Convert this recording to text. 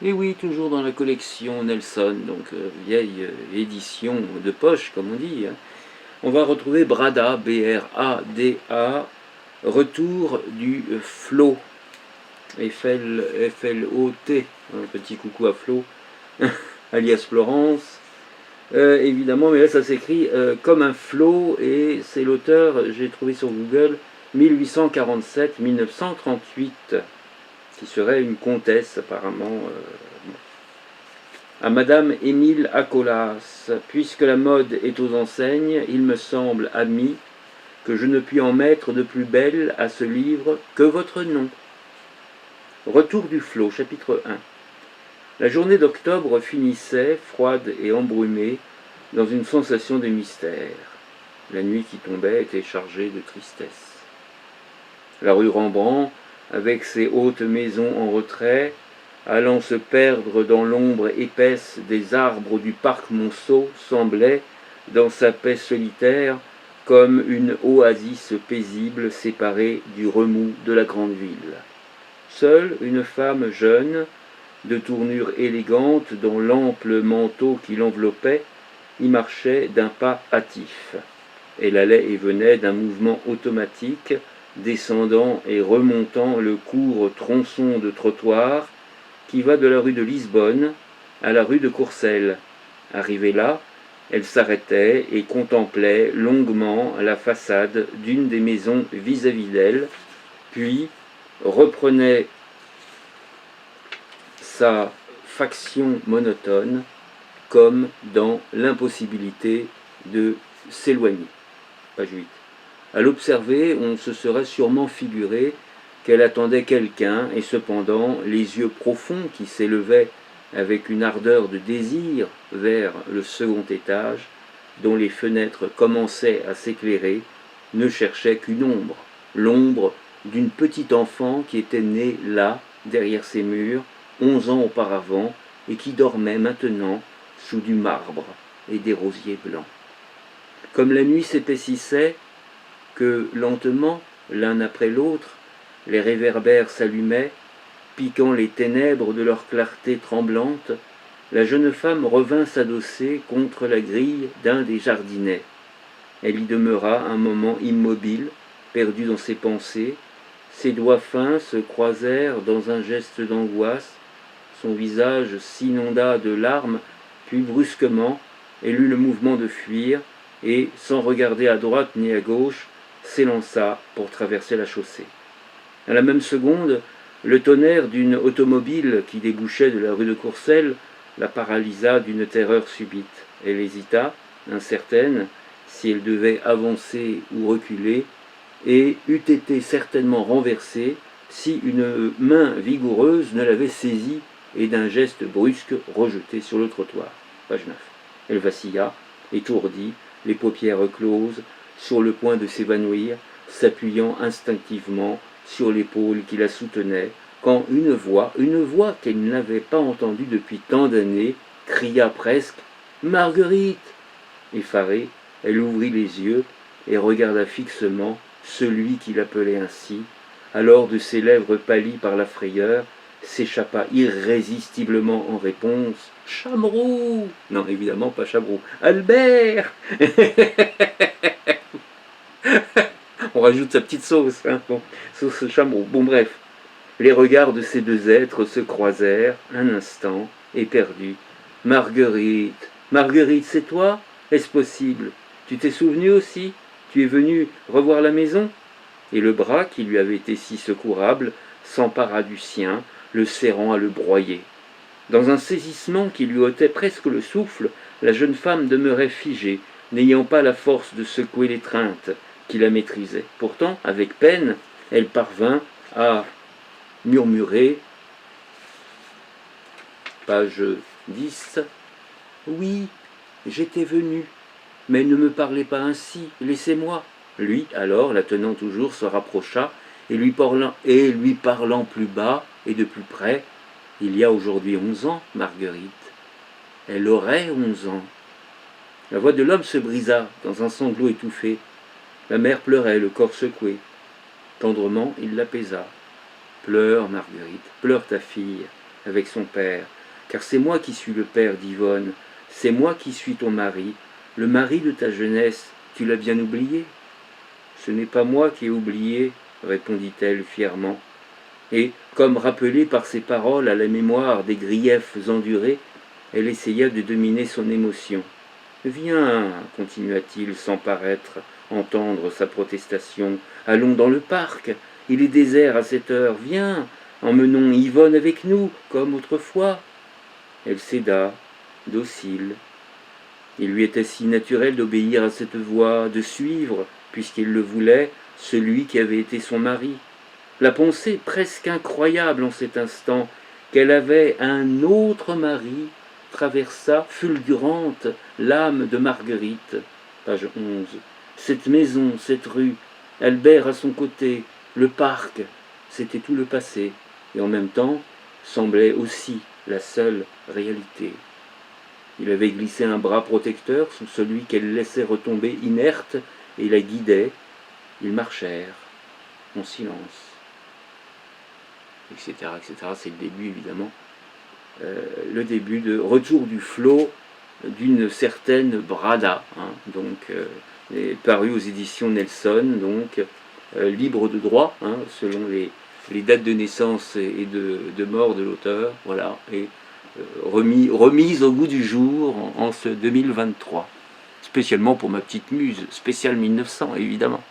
Et oui, toujours dans la collection Nelson, donc vieille édition de poche, comme on dit. Hein. On va retrouver Brada, B-R-A-D-A, Retour du Flot, F-L-O-T, un petit coucou à Flo, alias Florence. Évidemment, mais là ça s'écrit comme un flot, et c'est l'auteur, j'ai trouvé sur Google, 1847-1938, qui serait une comtesse apparemment. À Madame Émile Acolas, puisque la mode est aux enseignes, il me semble, ami, que je ne puis en mettre de plus belle à ce livre que votre nom. Retour du flot, chapitre 1. La journée d'octobre finissait, froide et embrumée, dans une sensation de mystère. La nuit qui tombait était chargée de tristesse. La rue Rembrandt, avec ses hautes maisons en retrait, allant se perdre dans l'ombre épaisse des arbres du parc Monceau, semblait, dans sa paix solitaire, comme une oasis paisible séparée du remous de la grande ville. Seule une femme jeune, de tournure élégante, dans l'ample manteau qui l'enveloppait, y marchait d'un pas hâtif. Elle allait et venait d'un mouvement automatique, descendant et remontant le court tronçon de trottoir qui va de la rue de Lisbonne à la rue de Courcelles. Arrivée là, elle s'arrêtait et contemplait longuement la façade d'une des maisons vis-à-vis d'elle, puis reprenait sa faction monotone, comme dans l'impossibilité de s'éloigner. Page 8. À l'observer, on se serait sûrement figuré qu'elle attendait quelqu'un, et cependant les yeux profonds qui s'élevaient avec une ardeur de désir vers le second étage, dont les fenêtres commençaient à s'éclairer, ne cherchaient qu'une ombre, l'ombre d'une petite enfant qui était née là, derrière ces murs, 11 ans auparavant, et qui dormait maintenant sous du marbre et des rosiers blancs. Comme la nuit s'épaississait, que lentement, l'un après l'autre, les réverbères s'allumaient, piquant les ténèbres de leur clarté tremblante, la jeune femme revint s'adosser contre la grille d'un des jardinets. Elle y demeura un moment immobile, perdue dans ses pensées. Ses doigts fins se croisèrent dans un geste d'angoisse. Son visage s'inonda de larmes, puis brusquement, elle eut le mouvement de fuir, et, sans regarder à droite ni à gauche, s'élança pour traverser la chaussée. À la même seconde, le tonnerre d'une automobile qui débouchait de la rue de Courcelles la paralysa d'une terreur subite. Elle hésita, incertaine, si elle devait avancer ou reculer, et eût été certainement renversée si une main vigoureuse ne l'avait saisie et d'un geste brusque rejetée sur le trottoir. Page 9. Elle vacilla, étourdie, les paupières closes, sur le point de s'évanouir, s'appuyant instinctivement sur l'épaule qui la soutenait, quand une voix qu'elle n'avait pas entendue depuis tant d'années, cria presque « Marguerite !» Effarée, elle ouvrit les yeux et regarda fixement celui qui l'appelait ainsi. Alors de ses lèvres pâlies par la frayeur, s'échappa irrésistiblement en réponse « Chameroux !» Non, évidemment pas Chameroux. « Albert !» On rajoute sa petite sauce, hein, bon, sauce chameau. Bon, bref. Les regards de ces deux êtres se croisèrent un instant, éperdus. « Marguerite, Marguerite, c'est toi? Est-ce possible? Tu t'es souvenu aussi? Tu es venu revoir la maison ?» Et le bras qui lui avait été si secourable s'empara du sien, le serrant à le broyer. Dans un saisissement qui lui ôtait presque le souffle, la jeune femme demeurait figée, n'ayant pas la force de secouer l'étreinte qui la maîtrisait. Pourtant, avec peine, elle parvint à murmurer, page 10, « Oui, j'étais venu, mais ne me parlez pas ainsi, laissez-moi. » Lui, alors, la tenant toujours, se rapprocha, et lui parlant plus bas et de plus près, « Il y a aujourd'hui 11 ans, Marguerite. Elle aurait 11 ans. » La voix de l'homme se brisa dans un sanglot étouffé. La mère pleurait, le corps secoué. Tendrement, il l'apaisa. « Pleure, Marguerite, pleure ta fille. avec son père, car c'est moi qui suis le père d'Yvonne, c'est moi qui suis ton mari, le mari de ta jeunesse, tu l'as bien oublié? Ce n'est pas moi qui ai oublié, répondit-elle fièrement. Et, comme rappelée par ces paroles à la mémoire des griefs endurés, elle essaya de dominer son émotion. Viens, continua-t-il sans paraître entendre sa protestation, allons dans le parc, il est désert à cette heure, viens, emmenons Yvonne avec nous, comme autrefois. Elle céda, docile. Il lui était si naturel d'obéir à cette voix, de suivre, puisqu'il le voulait, celui qui avait été son mari. La pensée presque incroyable en cet instant qu'elle avait un autre mari traversa fulgurante l'âme de Marguerite. Page 11. Cette maison, cette rue, Albert à son côté, le parc, c'était tout le passé, et en même temps semblait aussi la seule réalité. Il avait glissé un bras protecteur sous celui qu'elle laissait retomber inerte et la guidait. Ils marchèrent en silence, etc., etc. C'est le début, évidemment. Le début de Retour du flot d'une certaine Brada, paru aux éditions Nelson, donc libre de droit, selon les dates de naissance et de mort de l'auteur, voilà, et remise au goût du jour en ce 2023, spécialement pour ma petite muse, spéciale 1900 évidemment.